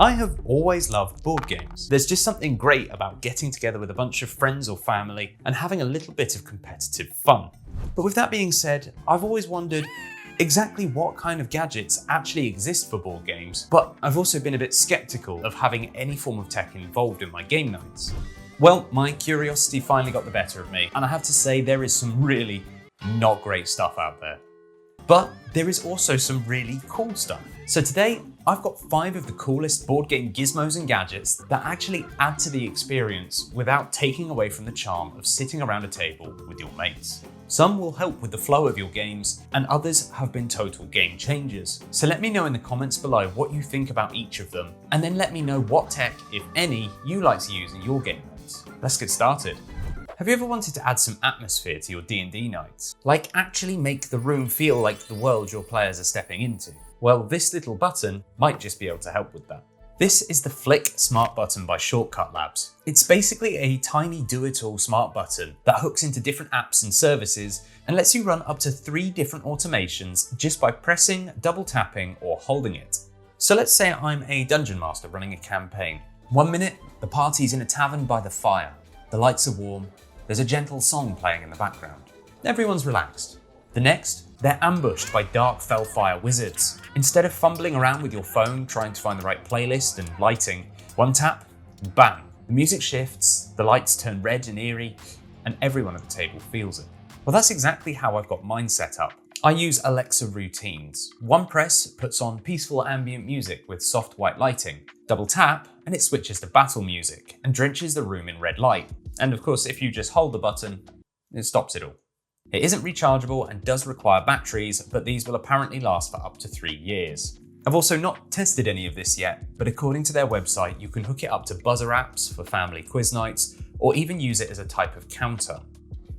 I have always loved board games. There's just something great about getting together with a bunch of friends or family and having a little bit of competitive fun. But with that being said, I've always wondered exactly what kind of gadgets actually exist for board games, but I've also been a bit skeptical of having any form of tech involved in my game nights. Well, my curiosity finally got the better of me, and I have to say there is some really not great stuff out there. But there is also some really cool stuff. So today, I've got 5 of the coolest board game gizmos and gadgets that actually add to the experience without taking away from the charm of sitting around a table with your mates. Some will help with the flow of your games, and others have been total game changers. So let me know in the comments below what you think about each of them, and then let me know what tech, if any, you like to use in your game nights. Let's get started. Have you ever wanted to add some atmosphere to your D&D nights? Like actually make the room feel like the world your players are stepping into? Well, this little button might just be able to help with that. This is the Flic Smart Button by Shortcut Labs. It's basically a tiny do-it-all smart button that hooks into different apps and services and lets you run up to 3 different automations just by pressing, double tapping, or holding it. So let's say I'm a dungeon master running a campaign. 1 minute, the party's in a tavern by the fire. The lights are warm. There's a gentle song playing in the background. Everyone's relaxed. The next, they're ambushed by dark Fellfire wizards. Instead of fumbling around with your phone trying to find the right playlist and lighting, one tap, bang, the music shifts, the lights turn red and eerie, and everyone at the table feels it. Well, that's exactly how I've got mine set up. I use Alexa routines. One press puts on peaceful ambient music with soft white lighting. Double tap, and it switches to battle music and drenches the room in red light. And of course, if you just hold the button, it stops it all. It isn't rechargeable and does require batteries, but these will apparently last for up to 3 years. I've also not tested any of this yet, but according to their website, you can hook it up to buzzer apps for family quiz nights, or even use it as a type of counter.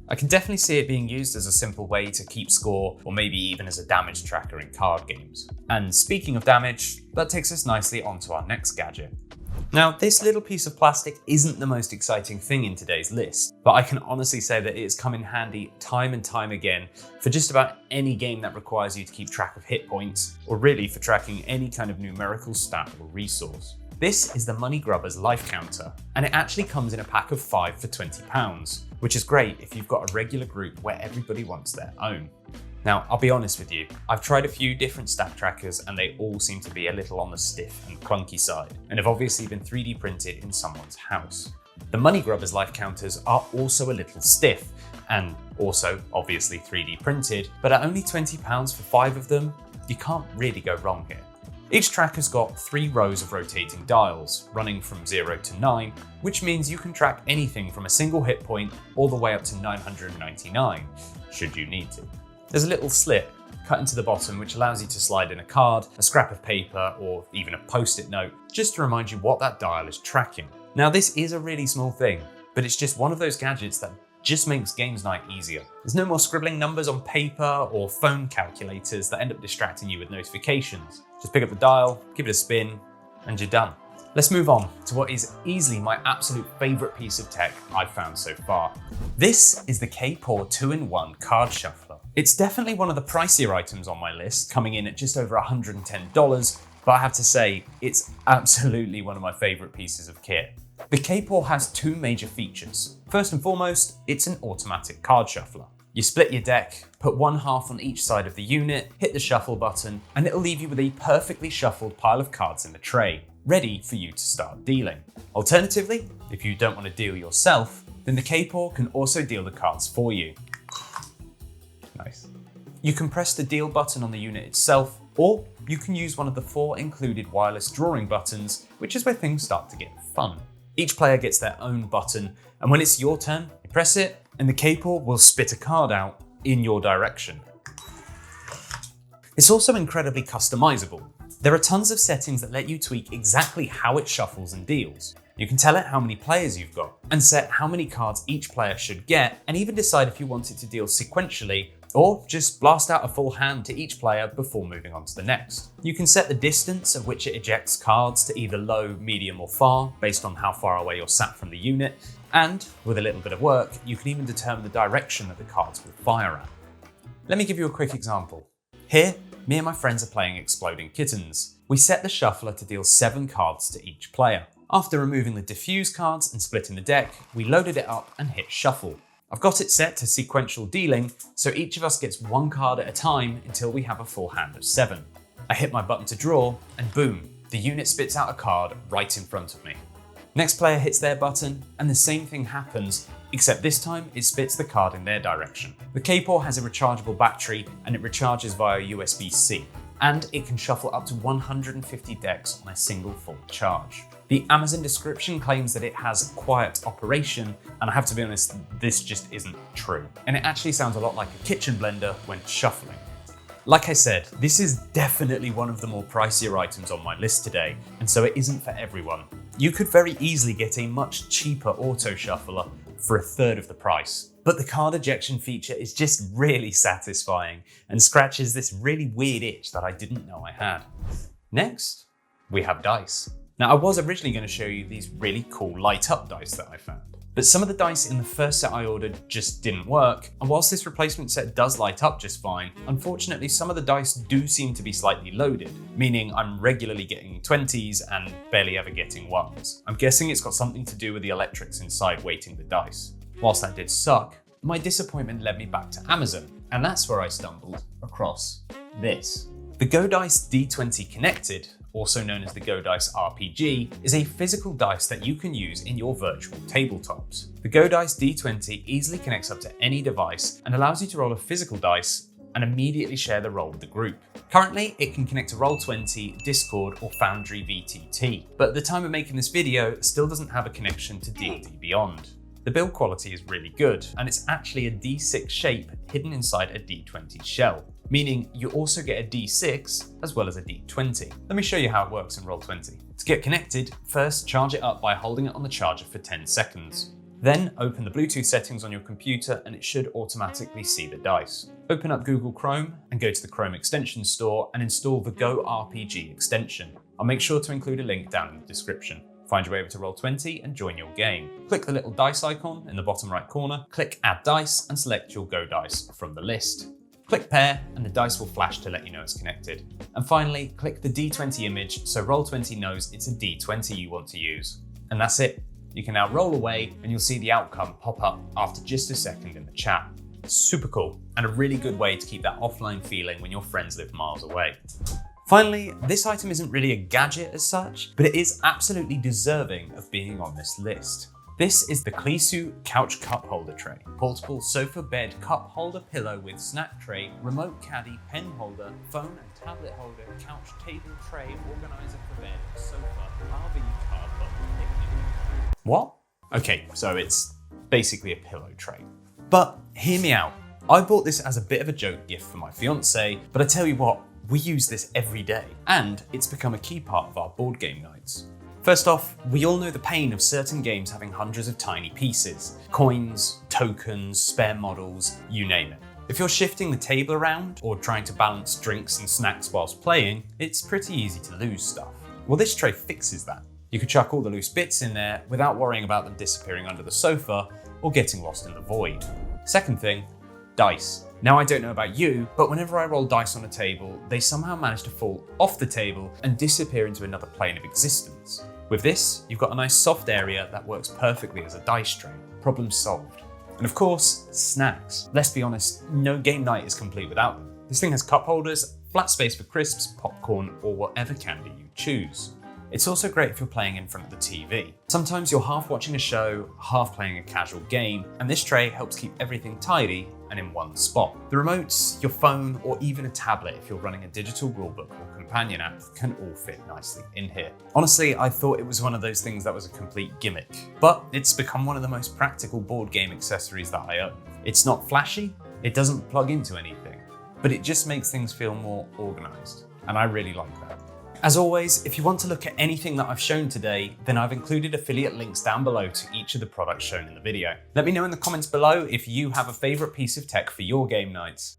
I can definitely see it being used as a simple way to keep score, or maybe even as a damage tracker in card games. And speaking of damage, that takes us nicely onto our next gadget. Now, this little piece of plastic isn't the most exciting thing in today's list, but I can honestly say that it's come in handy time and time again for just about any game that requires you to keep track of hit points, or really for tracking any kind of numerical stat or resource. This is the MunnyGrubbers Life Counter, and it actually comes in a pack of 5 for £20, which is great if you've got a regular group where everybody wants their own. Now, I'll be honest with you, I've tried a few different stat trackers and they all seem to be a little on the stiff and clunky side, and have obviously been 3D printed in someone's house. The MunnyGrubbers Life Counters are also a little stiff, and also obviously 3D printed, but at only £20 for 5 of them, you can't really go wrong here. Each tracker's got 3 rows of rotating dials, running from 0 to 9, which means you can track anything from a single hit point all the way up to 999, should you need to. There's a little slit cut into the bottom which allows you to slide in a card, a scrap of paper, or even a post-it note, just to remind you what that dial is tracking. Now, this is a really small thing, but it's just one of those gadgets that just makes games night easier. There's no more scribbling numbers on paper or phone calculators that end up distracting you with notifications. Just pick up the dial, give it a spin, and you're done. Let's move on to what is easily my absolute favourite piece of tech I've found so far. This is the KPAW 2-in-1 card shuffler. It's definitely one of the pricier items on my list, coming in at just over $110, but I have to say, it's absolutely one of my favourite pieces of kit. The KPAW has 2 major features. First and foremost, it's an automatic card shuffler. You split your deck, put one half on each side of the unit, hit the shuffle button, and it'll leave you with a perfectly shuffled pile of cards in the tray, ready for you to start dealing. Alternatively, if you don't want to deal yourself, then the KPAW can also deal the cards for you. Nice. You can press the deal button on the unit itself, or you can use one of the 4 included wireless drawing buttons, which is where things start to get fun. Each player gets their own button, and when it's your turn, you press it, and the KPAW will spit a card out in your direction. It's also incredibly customizable. There are tons of settings that let you tweak exactly how it shuffles and deals. You can tell it how many players you've got, and set how many cards each player should get, and even decide if you want it to deal sequentially, or just blast out a full hand to each player before moving on to the next. You can set the distance at which it ejects cards to either low, medium, or far, based on how far away you're sat from the unit, and with a little bit of work, you can even determine the direction that the cards will fire at. Let me give you a quick example. Here, me and my friends are playing Exploding Kittens. We set the shuffler to deal 7 cards to each player. After removing the diffuse cards and splitting the deck, we loaded it up and hit shuffle. I've got it set to sequential dealing, so each of us gets 1 card at a time until we have a full hand of 7. I hit my button to draw, and boom, the unit spits out a card right in front of me. Next player hits their button, and the same thing happens, except this time it spits the card in their direction. The KPAW has a rechargeable battery, and it recharges via USB-C, and it can shuffle up to 150 decks on a single full charge. The Amazon description claims that it has quiet operation, and I have to be honest, this just isn't true. And it actually sounds a lot like a kitchen blender when shuffling. Like I said, this is definitely one of the more pricier items on my list today, and so it isn't for everyone. You could very easily get a much cheaper auto shuffler for a third of the price, but the card ejection feature is just really satisfying and scratches this really weird itch that I didn't know I had. Next, we have dice. Now, I was originally going to show you these really cool light up dice that I found, but some of the dice in the first set I ordered just didn't work, and whilst this replacement set does light up just fine, unfortunately some of the dice do seem to be slightly loaded, meaning I'm regularly getting 20s and barely ever getting 1s. I'm guessing it's got something to do with the electrics inside weighting the dice. Whilst that did suck, my disappointment led me back to Amazon, and that's where I stumbled across this. The GoDice D20 Connected, also known as the GoDice RPG, is a physical dice that you can use in your virtual tabletops. The GoDice D20 easily connects up to any device and allows you to roll a physical dice and immediately share the roll with the group. Currently, it can connect to Roll20, Discord, or Foundry VTT, but at the time of making this video, it still doesn't have a connection to D&D Beyond. The build quality is really good, and it's actually a D6 shape hidden inside a D20 shell, meaning you also get a D6 as well as a D20. Let me show you how it works in Roll20. To get connected, first charge it up by holding it on the charger for 10 seconds. Then open the Bluetooth settings on your computer and it should automatically see the dice. Open up Google Chrome and go to the Chrome extension store and install the Go RPG extension. I'll make sure to include a link down in the description. Find your way over to Roll20 and join your game. Click the little dice icon in the bottom right corner, click Add Dice and select your GoDice from the list. Click Pair and the dice will flash to let you know it's connected. And finally, click the D20 image so Roll20 knows it's a D20 you want to use. And that's it. You can now roll away and you'll see the outcome pop up after just a second in the chat. Super cool and a really good way to keep that offline feeling when your friends live miles away. Finally, this item isn't really a gadget as such, but it is absolutely deserving of being on this list. This is the CLESOO Couch Cup Holder Tray. Portable sofa bed cup holder pillow with snack tray, remote caddy, pen holder, phone and tablet holder, couch table tray, organizer for bed, sofa, RV car button picnic. What? Okay, so it's basically a pillow tray. But hear me out. I bought this as a bit of a joke gift for my fiance, but I tell you what, we use this every day, and it's become a key part of our board game nights. First off, we all know the pain of certain games having hundreds of tiny pieces. Coins, tokens, spare models, you name it. If you're shifting the table around or trying to balance drinks and snacks whilst playing, it's pretty easy to lose stuff. Well, this tray fixes that. You can chuck all the loose bits in there without worrying about them disappearing under the sofa or getting lost in the void. Second thing, dice. Now, I don't know about you, but whenever I roll dice on a table, they somehow manage to fall off the table and disappear into another plane of existence. With this, you've got a nice soft area that works perfectly as a dice tray. Problem solved. And of course, snacks. Let's be honest, no game night is complete without them. This thing has cup holders, flat space for crisps, popcorn, or whatever candy you choose. It's also great if you're playing in front of the TV. Sometimes you're half watching a show, half playing a casual game, and this tray helps keep everything tidy and in one spot. The remotes, your phone, or even a tablet if you're running a digital rulebook or companion app can all fit nicely in here. Honestly, I thought it was one of those things that was a complete gimmick, but it's become one of the most practical board game accessories that I own. It's not flashy, it doesn't plug into anything, but it just makes things feel more organized, and I really like that. As always, if you want to look at anything that I've shown today, then I've included affiliate links down below to each of the products shown in the video. Let me know in the comments below if you have a favorite piece of tech for your game nights.